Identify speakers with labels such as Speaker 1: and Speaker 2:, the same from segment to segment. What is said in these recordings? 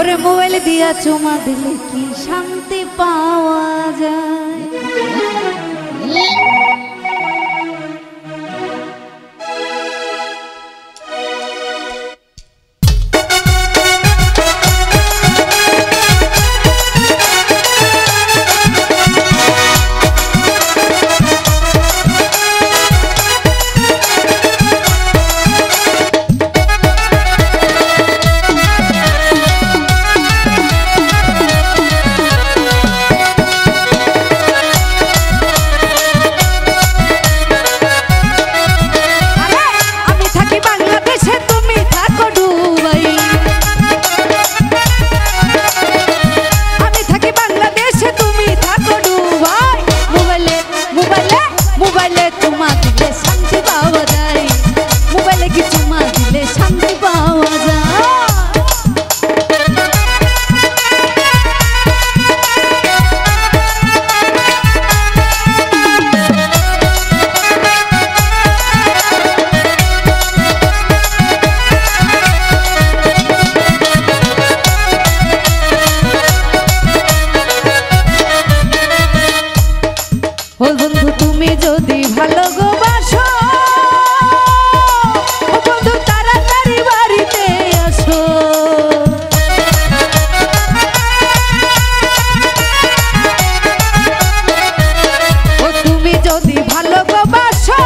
Speaker 1: ওরে মোবাইল দিয়া চুমা দিলে কি শান্তি পাওয়া যায়। ও বন্ধু তুমি যদি ভালোবাসো ও বন্ধু তাড়াতাড়ি বাড়িতে আসো। ও তুমি যদি ভালোবাসো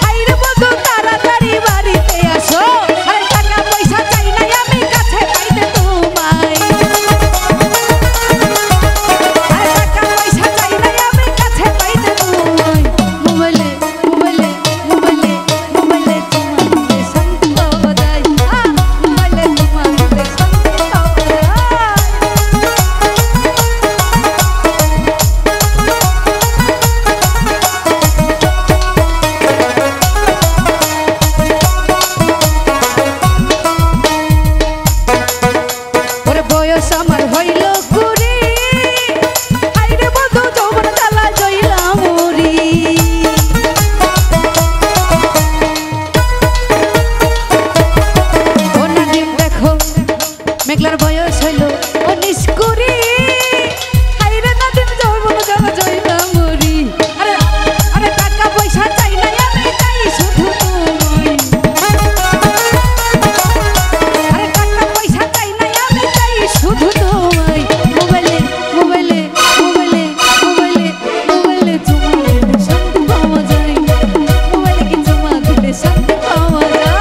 Speaker 1: আইরে বন্ধু তাড়াতাড়ি বাড়িতে আসো। আরে টাকা পয়সা চাই না আমি কাছে পাইতে তোমায়। আরে টাকা পয়সা চাই না আমি কাছে পাইতে তোমায়। মোবাইলে মোবাইলে মোবাইলে মোবাইলে তোমার দিলে শান্তি পাওয়া যায়। মোবাইলে তোমার দিলে শান্তি পাওয়া যায়। ওরে বয়স আমার হইল কুড়ি আইরে বন্ধু যৌবন জ্বালা জইলা মরি। ও নাদিম দেখো মেঘলার বয়স হইল 19 কুড়ি আইরে নাদিম যৌবন জ্বালা জইলা মরি। আরে আরে টাকা পয়সা চাই না আমি চাই শুধু তোমায়। আরে টাকা পয়সা চাই না আমি চাই শুধু তোমায়। মোবাইলে মোবাইলে মোবাইলে মোবাইলে মোবাইলে চুমা দিলে শান্তি পাওয়া যায়। মোবাইলে কি চুমা দিলে শান্তি পাওয়া যায়।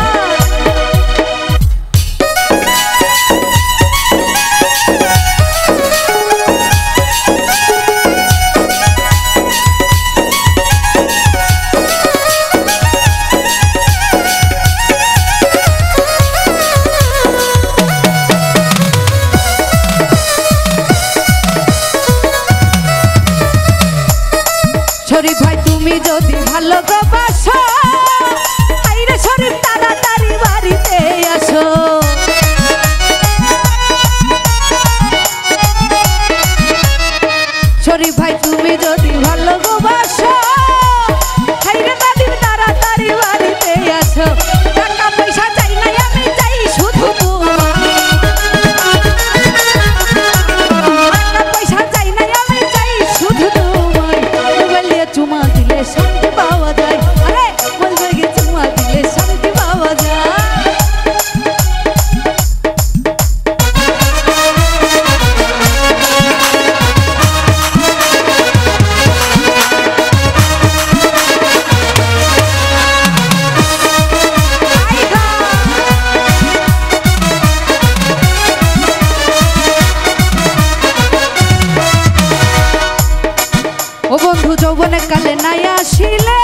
Speaker 1: শরীফ ভাই তুমি যদি ভালোবাসো আইরে শরীফ তাড়াতাড়ি বাড়িতে আসো। শরীফ ভাই তুমি যদি ভালোবাসো আইরে নাদিম তাড়াতাড়ি বাড়িতে আসো। টাকা পয়সা চাই না আমি চাই শুধু তোমায়। টাকা পয়সা চাই না আমি চাই শুধু তোমায়। মোবাইলে চুমা দিলে শান্তি পাওয়া যায়। আরে মোবাইলে চুমা দিলে শান্তি পাওয়া যায়। ও বন্ধু যৌবনে কালে নাই আসিলে